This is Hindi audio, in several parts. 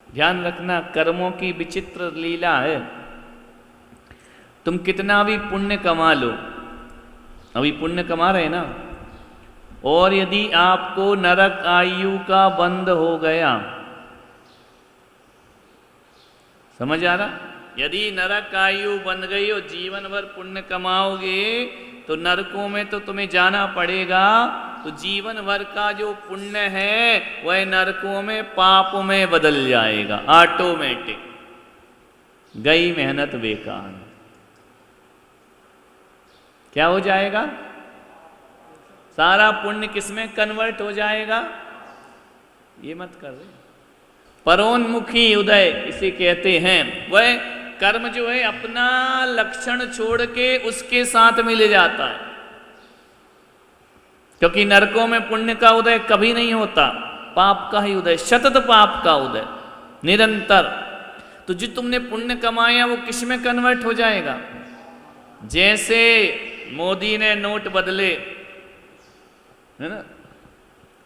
ध्यान रखना, कर्मों की विचित्र लीला है। तुम कितना भी पुण्य कमा लो, अभी पुण्य कमा रहे ना, और यदि आपको नरक आयु का बंध हो गया, समझ आ रहा? यदि नरक आयु बन गई और जीवन भर पुण्य कमाओगे तो नरकों में तो तुम्हें जाना पड़ेगा। तो जीवन भर का जो पुण्य है वह नरकों में पाप में बदल जाएगा ऑटोमेटिक। गई मेहनत बेकार। क्या हो जाएगा? सारा पुण्य किसमें कन्वर्ट हो जाएगा? ये मत कर रहे। परोन्मुखी उदय इसे कहते हैं। वह कर्म जो है अपना लक्षण छोड़ के उसके साथ मिल जाता है, क्योंकि नरकों में पुण्य का उदय कभी नहीं होता, पाप का ही उदय, सतत पाप का उदय निरंतर। तो जो तुमने पुण्य कमाया वो किस में कन्वर्ट हो जाएगा? जैसे मोदी ने नोट बदले, है ना,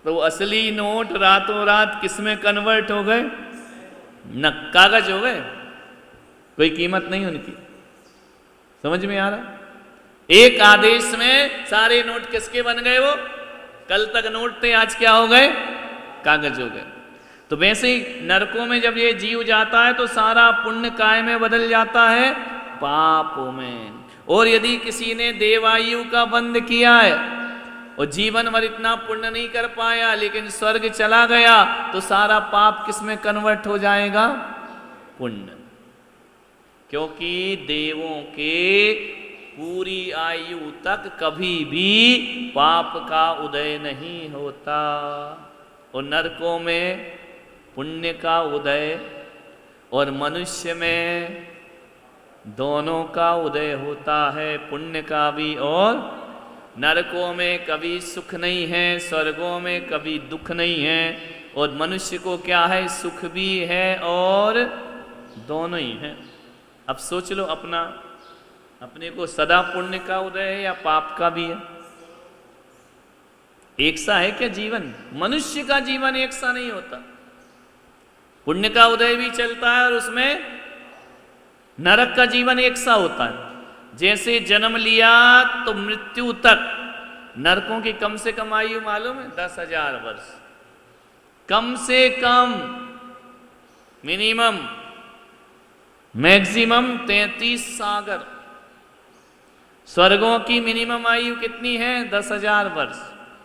तो असली नोट रातों रात किस में कन्वर्ट हो गए? न कागज हो गए, कोई कीमत नहीं उनकी। समझ में आ रहा? एक आदेश में सारे नोट किसके बन गए? वो कल तक नोट थे, आज क्या हो गए? कागज हो गए। तो वैसे ही नरकों में जब ये जीव जाता है तो सारा पुण्य काय में बदल जाता है? पापों में। और यदि किसी ने देवायु का बंध किया है और जीवन भर इतना पुण्य नहीं कर पाया लेकिन स्वर्ग चला गया, तो सारा पाप किस में कन्वर्ट हो जाएगा? पुण्य। क्योंकि देवों के पूरी आयु तक कभी भी पाप का उदय नहीं होता, और नरकों में पुण्य का उदय और मनुष्य में दोनों का उदय होता है, पुण्य का भी। और नरकों में कभी सुख नहीं है, स्वर्गों में कभी दुख नहीं है, और मनुष्य को क्या है? सुख भी है और दोनों ही है। अब सोच लो अपने को सदा पुण्य का उदय है या पाप का भी है? एक सा है क्या जीवन? मनुष्य का जीवन एक सा नहीं होता। पुण्य का उदय भी चलता है और उसमें नरक का जीवन एक सा होता है। जैसे जन्म लिया तो मृत्यु तक, नरकों की कम से कम आयु मालूम है? 10,000 वर्ष कम से कम, मिनिमम, मैक्सिमम 33 सागर। स्वर्गों की मिनिमम आयु कितनी है? 10,000 वर्ष,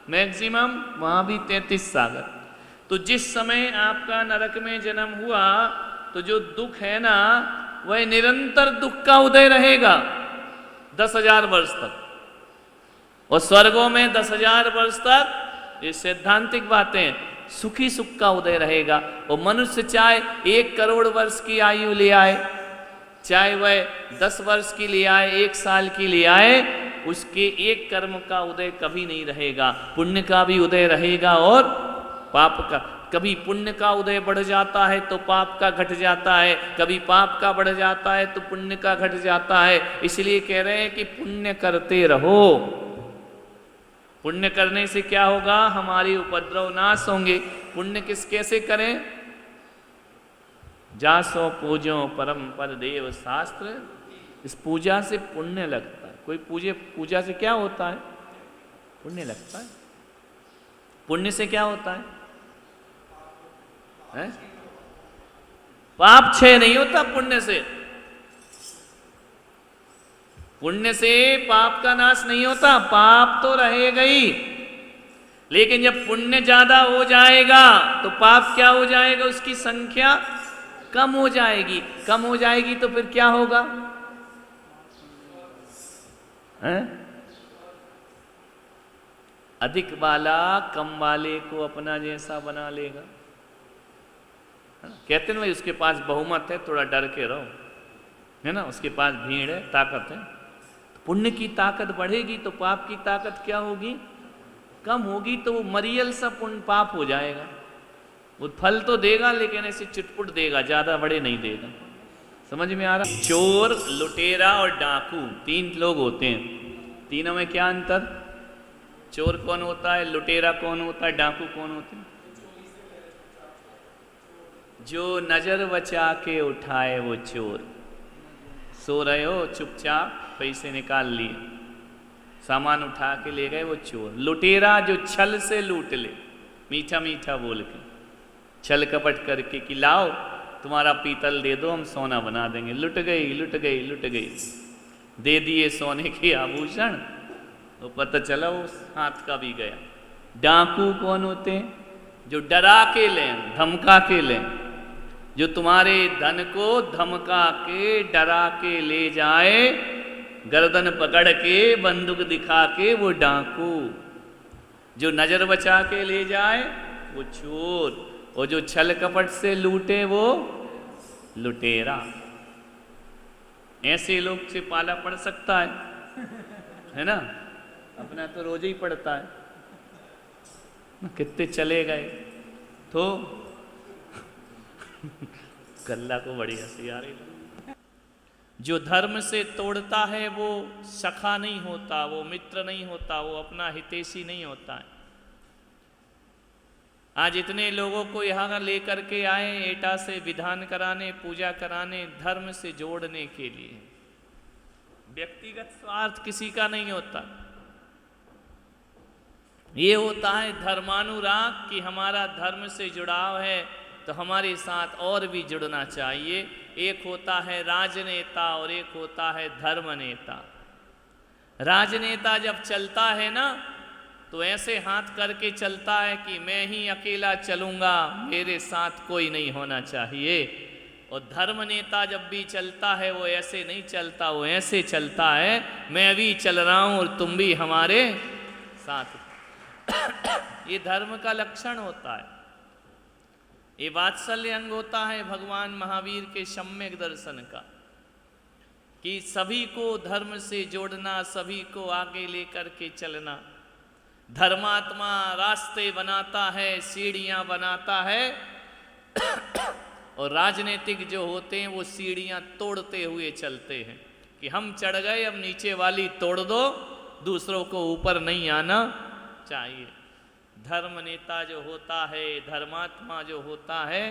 मैक्सिमम वहां भी 33 सागर। तो जिस समय आपका नरक में जन्म हुआ तो जो दुख है ना, वह निरंतर दुख का उदय रहेगा 10,000 वर्ष तक, और स्वर्गों में 10,000 वर्ष तक, ये सैद्धांतिक बातें, सुखी सुख का उदय रहेगा। और मनुष्य चाहे 1 करोड़ वर्ष की आयु ले आए, चाहे वह 10 वर्ष की ले आए, 1 साल की ले आए, उसके एक कर्म का उदय कभी नहीं रहेगा। पुण्य का भी उदय रहेगा और पाप का। कभी पुण्य का उदय बढ़ जाता है तो पाप का घट जाता है, कभी पाप का बढ़ जाता है तो पुण्य का घट जाता है। इसलिए कह रहे हैं कि पुण्य करते रहो। पुण्य करने से क्या होगा? हमारी उपद्रव नाश होंगे। पुण्य कैसे करें? जासो पूजो परम पद देव शास्त्र। इस पूजा से पुण्य लगता है। कोई पूजा से क्या होता है? पुण्य लगता है। पुण्य से क्या होता है? पाप क्षय नहीं होता पुण्य से। पुण्य से पाप का नाश नहीं होता, पाप तो रहेगा ही, लेकिन जब पुण्य ज्यादा हो जाएगा तो पाप क्या हो जाएगा? उसकी संख्या कम हो जाएगी। कम हो जाएगी तो फिर क्या होगा? अधिक वाला कम वाले को अपना जैसा बना लेगा। कहते हैं भाई उसके पास बहुमत है, थोड़ा डर के रहो, है ना, उसके पास भीड़ है, ताकत है। तो पुण्य की ताकत बढ़ेगी तो पाप की ताकत क्या होगी? कम होगी। तो वो मरियल सा पुण्य पाप हो जाएगा। वो फल तो देगा लेकिन ऐसे चुटपुट देगा, ज्यादा बड़े नहीं देगा। समझ में आ रहा? चोर, लुटेरा और डाकू 3 लोग होते हैं। तीनों में क्या अंतर? चोर कौन होता है, लुटेरा कौन होता है, डाकू कौन होते हैं? जो नजर बचा के उठाए वो चोर। सो रहे हो चुपचाप, पैसे निकाल लिए, सामान उठा के ले गए वो चोर। लुटेरा जो छल से लूट ले, मीठा मीठा बोल के, छल कपट करके कि लाओ तुम्हारा पीतल दे दो, हम सोना बना देंगे। लुट गई लुट गई लुट गई, दे दिए सोने के आभूषण, तो पता चला वो हाथ का भी गया। डाकू कौन होते हैं? जो डरा के लें, धमका के लें, जो तुम्हारे धन को धमका के डरा के ले जाए, गर्दन पकड़ के बंदूक दिखा के, वो डाकू। जो नजर बचा के ले जाए वो चोर, और जो छल कपट से लूटे वो लुटेरा। ऐसे लोग से पाला पड़ सकता है ना? अपना तो रोज ही पड़ता है, कितने चले गए तो कल्ला को बड़ी हंसी आ रही। जो धर्म से तोड़ता है वो सखा नहीं होता, वो मित्र नहीं होता, वो अपना हितैषी नहीं होता है। आज इतने लोगों को यहाँ लेकर के आए एटा से विधान कराने, पूजा कराने, धर्म से जोड़ने के लिए। व्यक्तिगत स्वार्थ किसी का नहीं होता, ये होता है धर्मानुराग कि हमारा धर्म से जुड़ाव है तो हमारे साथ और भी जुड़ना चाहिए। एक होता है राजनेता और एक होता है धर्म नेता। राजनेता जब चलता है ना तो ऐसे हाथ करके चलता है कि मैं ही अकेला चलूँगा, मेरे साथ कोई नहीं होना चाहिए। और धर्म नेता जब भी चलता है वो ऐसे नहीं चलता, वो ऐसे चलता है मैं भी चल रहा हूँ और तुम भी हमारे साथ। ये धर्म का लक्षण होता है, ये वात्सल्य अंग होता है भगवान महावीर के सम्यक दर्शन का, कि सभी को धर्म से जोड़ना, सभी को आगे लेकर के चलना। धर्मात्मा रास्ते बनाता है, सीढ़ियाँ बनाता है, और राजनीतिक जो होते हैं वो सीढ़ियाँ तोड़ते हुए चलते हैं कि हम चढ़ गए, अब नीचे वाली तोड़ दो, दूसरों को ऊपर नहीं आना चाहिए। धर्म नेता जो होता है, धर्मात्मा जो होता है,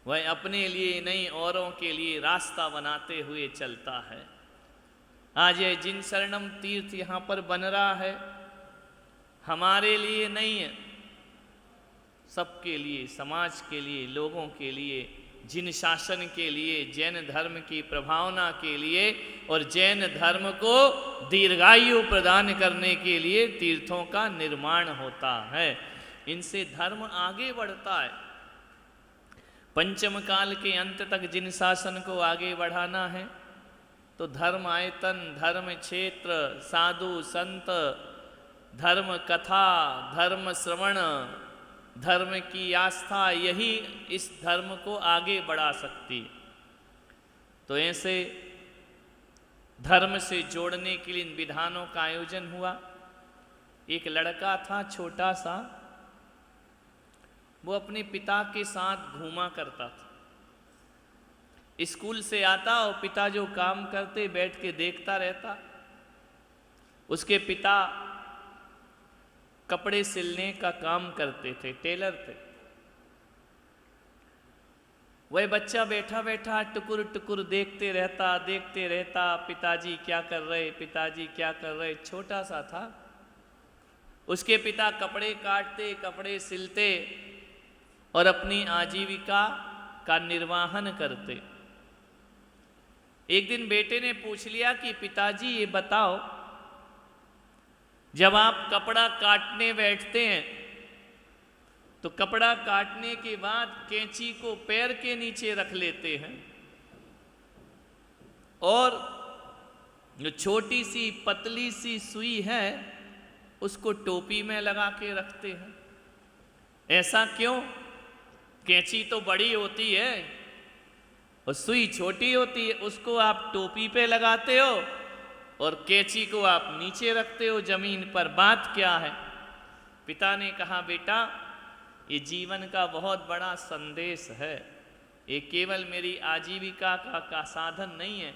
वह अपने लिए नहीं औरों के लिए रास्ता बनाते हुए चलता है। आज ये जिन शरणम तीर्थ यहाँ पर बन रहा है, हमारे लिए नहीं है, सबके लिए, समाज के लिए, लोगों के लिए, जिन शासन के लिए, जैन धर्म की प्रभावना के लिए और जैन धर्म को दीर्घायु प्रदान करने के लिए तीर्थों का निर्माण होता है। इनसे धर्म आगे बढ़ता है। पंचम काल के अंत तक जिन शासन को आगे बढ़ाना है तो धर्म आयतन, धर्म क्षेत्र, साधु संत, धर्म कथा, धर्म श्रवण, धर्म की आस्था, यही इस धर्म को आगे बढ़ा सकती। तो ऐसे धर्म से जोड़ने के लिए इन विधानों का आयोजन हुआ। एक लड़का था छोटा सा, वो अपने पिता के साथ घूमा करता था। स्कूल से आता और पिता जो काम करते बैठ के देखता रहता। उसके पिता कपड़े सिलने का काम करते थे, टेलर थे। वह बच्चा बैठा बैठा टुकुर टुकुर देखते रहता, पिताजी क्या कर रहे, पिताजी क्या कर रहे। छोटा सा था। उसके पिता कपड़े काटते, कपड़े सिलते और अपनी आजीविका का निर्वाहन करते। एक दिन बेटे ने पूछ लिया कि पिताजी ये बताओ, जब आप कपड़ा काटने बैठते हैं तो कपड़ा काटने के बाद कैंची को पैर के नीचे रख लेते हैं और जो छोटी सी पतली सी सुई है उसको टोपी में लगा के रखते हैं। ऐसा क्यों? कैंची तो बड़ी होती है और सुई छोटी होती है, उसको आप टोपी पे लगाते हो और कैंची को आप नीचे रखते हो जमीन पर। बात क्या है? पिता ने कहा, बेटा ये जीवन का बहुत बड़ा संदेश है, ये केवल मेरी आजीविका का साधन नहीं है,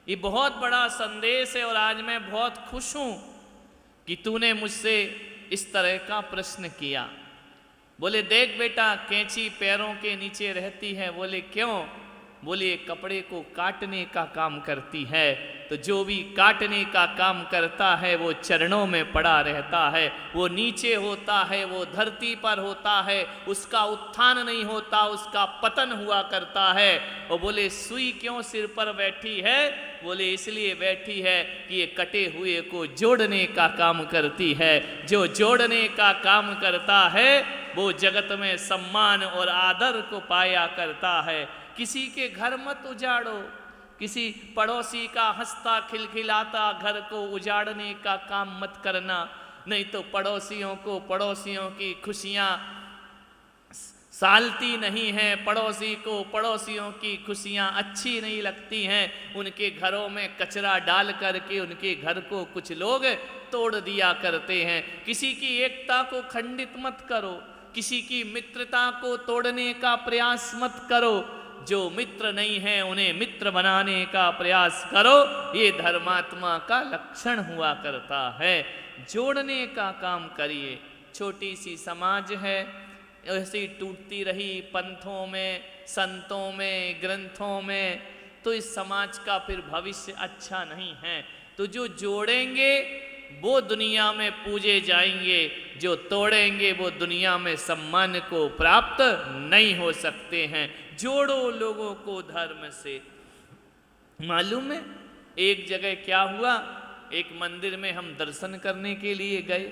ये बहुत बड़ा संदेश है। और आज मैं बहुत खुश हूँ कि तूने मुझसे इस तरह का प्रश्न किया। बोले देख बेटा कैंची पैरों के नीचे रहती है। बोले क्यों? बोले कपड़े को काटने का काम करती है। तो जो भी काटने का काम करता है वो चरणों में पड़ा रहता है, वो नीचे होता है, वो धरती पर होता है, उसका उत्थान नहीं होता, उसका पतन हुआ करता है। और बोले सुई क्यों सिर पर बैठी है? बोले इसलिए बैठी है कि ये कटे हुए को जोड़ने का काम करती है। जो जोड़ने का काम करता है वो जगत में सम्मान और आदर को पाया करता है। किसी के घर मत उजाड़ो, किसी पड़ोसी का हंसता खिलखिलाता घर को उजाड़ने का काम मत करना, नहीं तो पड़ोसियों को पड़ोसियों की खुशियां सालती नहीं हैं, पड़ोसी को पड़ोसियों की खुशियां अच्छी नहीं लगती हैं। उनके घरों में कचरा डाल करके उनके घर को कुछ लोग तोड़ दिया करते हैं। किसी की एकता को खंडित मत करो, किसी की मित्रता को तोड़ने का प्रयास मत करो। जो मित्र नहीं है उन्हें मित्र बनाने का प्रयास करो, ये धर्मात्मा का लक्षण हुआ करता है। जोड़ने का काम करिए। छोटी सी समाज है, ऐसी टूटती रही पंथों में, संतों में, ग्रंथों में, तो इस समाज का फिर भविष्य अच्छा नहीं है। तो जो जोड़ेंगे वो दुनिया में पूजे जाएंगे, जो तोड़ेंगे वो दुनिया में सम्मान को प्राप्त नहीं हो सकते हैं। जोड़ो लोगों को धर्म से। मालूम है एक जगह क्या हुआ, एक मंदिर में हम दर्शन करने के लिए गए।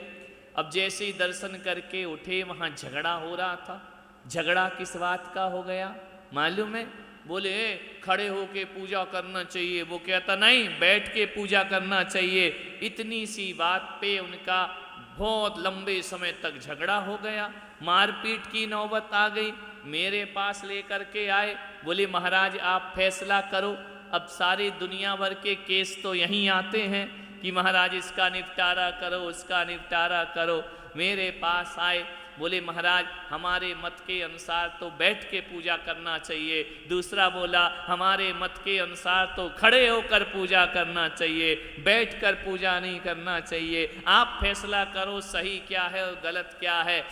अब जैसे ही दर्शन करके उठे वहाँ झगड़ा हो रहा था। झगड़ा किस बात का हो गया मालूम है? बोले खड़े होके पूजा करना चाहिए, वो कहता नहीं बैठ के पूजा करना चाहिए। इतनी सी बात पे उनका बहुत लंबे समय तक झगड़ा हो गया, मारपीट की नौबत आ गई। मेरे पास लेकर के आए, बोले महाराज आप फैसला करो। अब सारी दुनिया भर के केस तो यहीं आते हैं कि महाराज इसका निपटारा करो, उसका निपटारा करो। मेरे पास आए, बोले महाराज हमारे मत के अनुसार तो बैठ के पूजा करना चाहिए। दूसरा बोला हमारे मत के अनुसार तो खड़े होकर पूजा करना चाहिए, बैठ कर पूजा नहीं करना चाहिए। आप फैसला करो सही क्या है और गलत क्या है।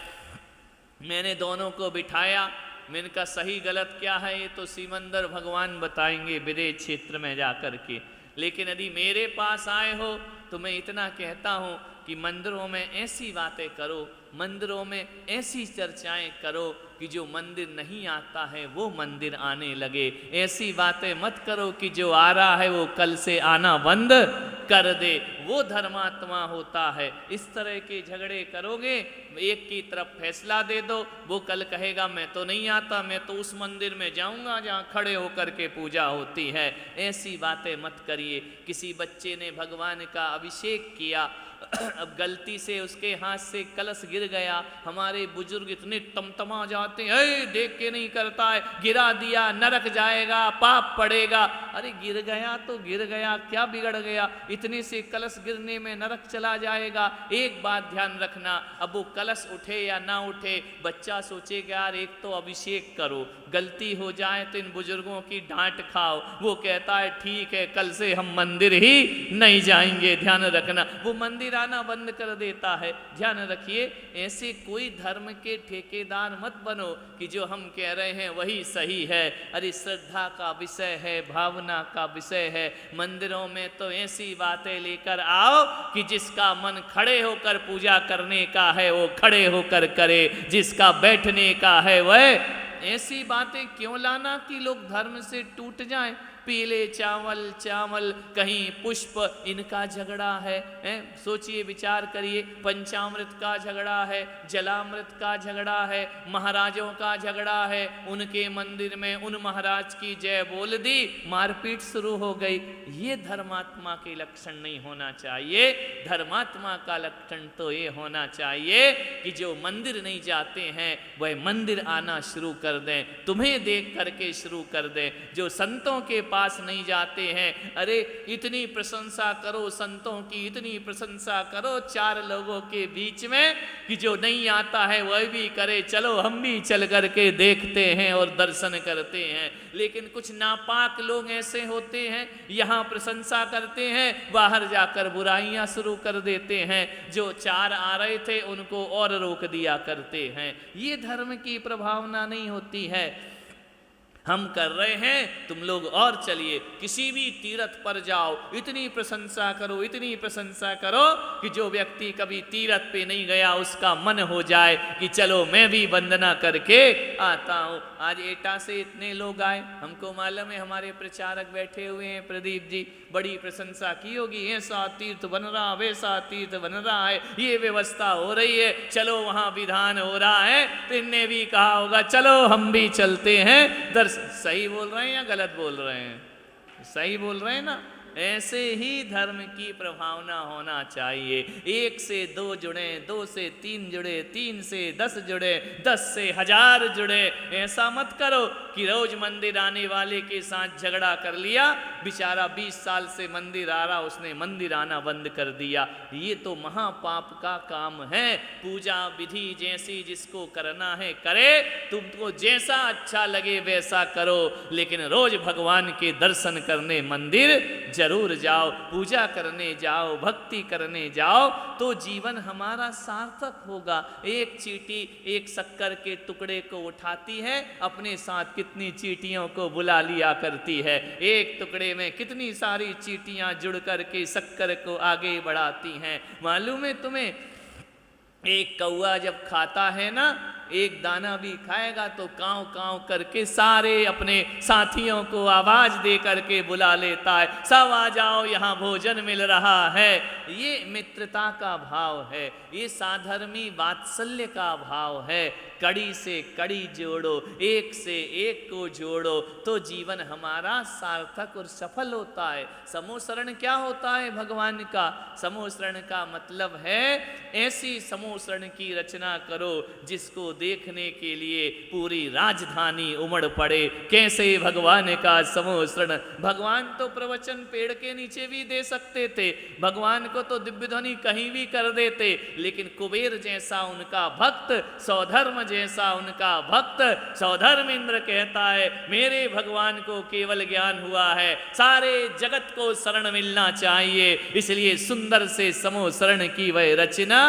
मैंने दोनों को बिठाया, मैंने कहा सही गलत क्या है ये तो सिमंदर भगवान बताएंगे विदेश क्षेत्र में जाकर के, लेकिन यदि मेरे पास आए हो तो मैं इतना कहता हूँ कि मंदिरों में ऐसी बातें करो, मंदिरों में ऐसी चर्चाएं करो कि जो मंदिर नहीं आता है वो मंदिर आने लगे। ऐसी बातें मत करो कि जो आ रहा है वो कल से आना बंद कर दे, वो धर्मात्मा होता है। इस तरह के झगड़े करोगे, एक की तरफ फैसला दे दो, वो कल कहेगा मैं तो नहीं आता, मैं तो उस मंदिर में जाऊंगा जहाँ खड़े होकर के पूजा होती है। ऐसी बातें मत करिए। किसी बच्चे ने भगवान का अभिषेक किया, अब गलती से उसके हाथ से कलश गिर गया। हमारे बुजुर्ग इतने तमतमा जाते हैं, देख के नहीं करता है, गिरा दिया नरक जाएगा, पाप पड़ेगा। अरे गिर गया तो गिर गया, क्या बिगड़ गया? इतने से कलश गिरने में नरक चला जाएगा। एक बात ध्यान रखना, अब वो कलश उठे या ना उठे, बच्चा सोचेगा यार एक तो अभिषेक करो, गलती हो जाए तो इन बुजुर्गों की डांट खाओ। वो कहता है ठीक है कल से हम मंदिर ही नहीं जाएंगे। ध्यान रखना, वो मंदिर आना बंद कर देता है। ध्यान रखिए, ऐसे कोई धर्म के ठेकेदार मत बनो कि जो हम कह रहे हैं वही सही है। अरे श्रद्धा का विषय है, भावना का विषय है। मंदिरों में तो ऐसी बातें लेकर आओ कि जिसका मन खड़े होकर पूजा करने का है वो खड़े होकर करे, जिसका बैठने का है वह। ऐसी बातें क्यों लाना कि लोग धर्म से टूट जाएं? पीले चावल चावल कहीं पुष्प, इनका झगड़ा है, सोचिए विचार करिए। पंचामृत का झगड़ा है, जलामृत का झगड़ा है, महाराजों का झगड़ा है। उनके मंदिर में उन महाराज की जय बोल दी, मारपीट शुरू हो गई। ये धर्मात्मा के लक्षण नहीं होना चाहिए। धर्मात्मा का लक्षण तो ये होना चाहिए कि जो मंदिर नहीं जाते हैं वह मंदिर आना शुरू कर कर दें, तुम्हें देख करके शुरू कर दें। जो संतों के पास नहीं जाते हैं, अरे इतनी प्रशंसा करो संतों की, इतनी प्रशंसा करो चार लोगों के बीच में कि जो नहीं आता है वह भी करे, चलो हम भी चल करके देखते हैं और दर्शन करते हैं। लेकिन कुछ नापाक लोग ऐसे होते हैं, यहाँ प्रशंसा करते हैं, बाहर जाकर बुराइयां शुरू कर देते हैं। जो चार आ रहे थे उनको और रोक दिया करते हैं। ये धर्म की प्रभावना नहीं होती है। हम कर रहे हैं, तुम लोग और चलिए, किसी भी तीर्थ पर जाओ, इतनी प्रशंसा करो, इतनी प्रशंसा करो कि जो व्यक्ति कभी तीर्थ पे नहीं गया उसका मन हो जाए कि चलो मैं भी वंदना करके आता हूँ। आज एटा से इतने लोग आए, हमको मालूम है, हमारे प्रचारक बैठे हुए हैं प्रदीप जी, बड़ी प्रशंसा की होगी, ऐसा तीर्थ बन रहा, वैसा तीर्थ बन रहा है, ये व्यवस्था हो रही है, चलो वहाँ विधान हो रहा है। तो इनने भी कहा होगा चलो हम भी चलते हैं। सही बोल रहे हैं या गलत बोल रहे हैं? सही बोल रहे हैं ना? ऐसे ही धर्म की प्रभावना होना चाहिए। 1 से 2 जुड़े, 2 से 3 जुड़े, 3 से 10 जुड़े, 10 से 1000 जुड़े। ऐसा मत करो कि रोज मंदिर आने वाले के साथ झगड़ा कर लिया, बेचारा 20 साल से मंदिर आ रहा, उसने मंदिर आना बंद कर दिया। ये तो महापाप का काम है। पूजा विधि जैसी जिसको करना है करे, तुमको जैसा अच्छा लगे वैसा करो, लेकिन रोज भगवान के दर्शन करने मंदिर जरूर जाओ, पूजा करने जाओ, भक्ति करने जाओ, तो जीवन हमारा सार्थक होगा। एक चींटी एक शक्कर के टुकड़े को उठाती है, अपने साथ कितनी चींटियों को बुला लिया करती है। एक टुकड़े में कितनी सारी चींटियां जुड़ करके शक्कर को आगे बढ़ाती हैं। मालूम है तुम्हें, एक कौआ जब खाता है ना, एक दाना भी खाएगा तो काँव काँव करके सारे अपने साथियों को आवाज दे करके बुला लेता है, सब आ जाओ यहाँ भोजन मिल रहा है। ये मित्रता का भाव है, ये साधर्मी वात्सल्य का भाव है। कड़ी से कड़ी जोड़ो, एक से एक को जोड़ो, तो जीवन हमारा सार्थक और सफल होता है। समूहशरण क्या होता है भगवान का? समूहशरण का मतलब है ऐसी समूहशरण की रचना करो जिसको देखने के लिए पूरी राजधानी उमड़ पड़े। कैसे भगवान का समूहशरण? भगवान तो प्रवचन पेड़ के नीचे भी दे सकते थे, भगवान को तो दिव्य ध्वनि कहीं भी कर देते, लेकिन कुबेर जैसा उनका भक्त, सौधर्म जैसा उनका भक्त, सौधर्म इंद्र कहता है मेरे भगवान को केवल ज्ञान हुआ है, सारे जगत को शरण मिलना चाहिए, इसलिए सुंदर से समूह शरण की वह रचना।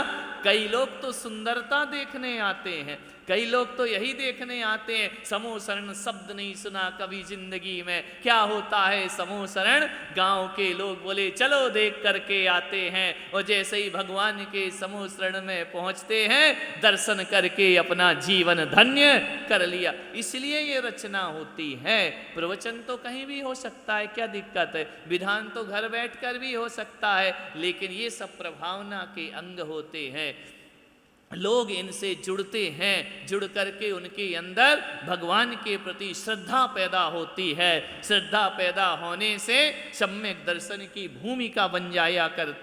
कई लोग तो सुंदरता देखने आते हैं, कई लोग तो यही देखने आते हैं, समूह शरण शब्द नहीं सुना कभी जिंदगी में। क्या होता है समूह शरण? गांव के लोग बोले चलो देख करके आते हैं, और जैसे ही भगवान के समूह शरण में पहुंचते हैं, दर्शन करके अपना जीवन धन्य कर लिया। इसलिए ये रचना होती है। प्रवचन तो कहीं भी हो सकता है, क्या दिक्कत है? विधान तो घर बैठकर भी हो सकता है, लेकिन ये सब प्रभावना के अंग होते हैं। लोग इनसे जुड़ते हैं, जुड़ करके उनके अंदर भगवान के प्रति श्रद्धा पैदा होती है। श्रद्धा पैदा होने से सम्यक दर्शन की भूमिका बन जाया करती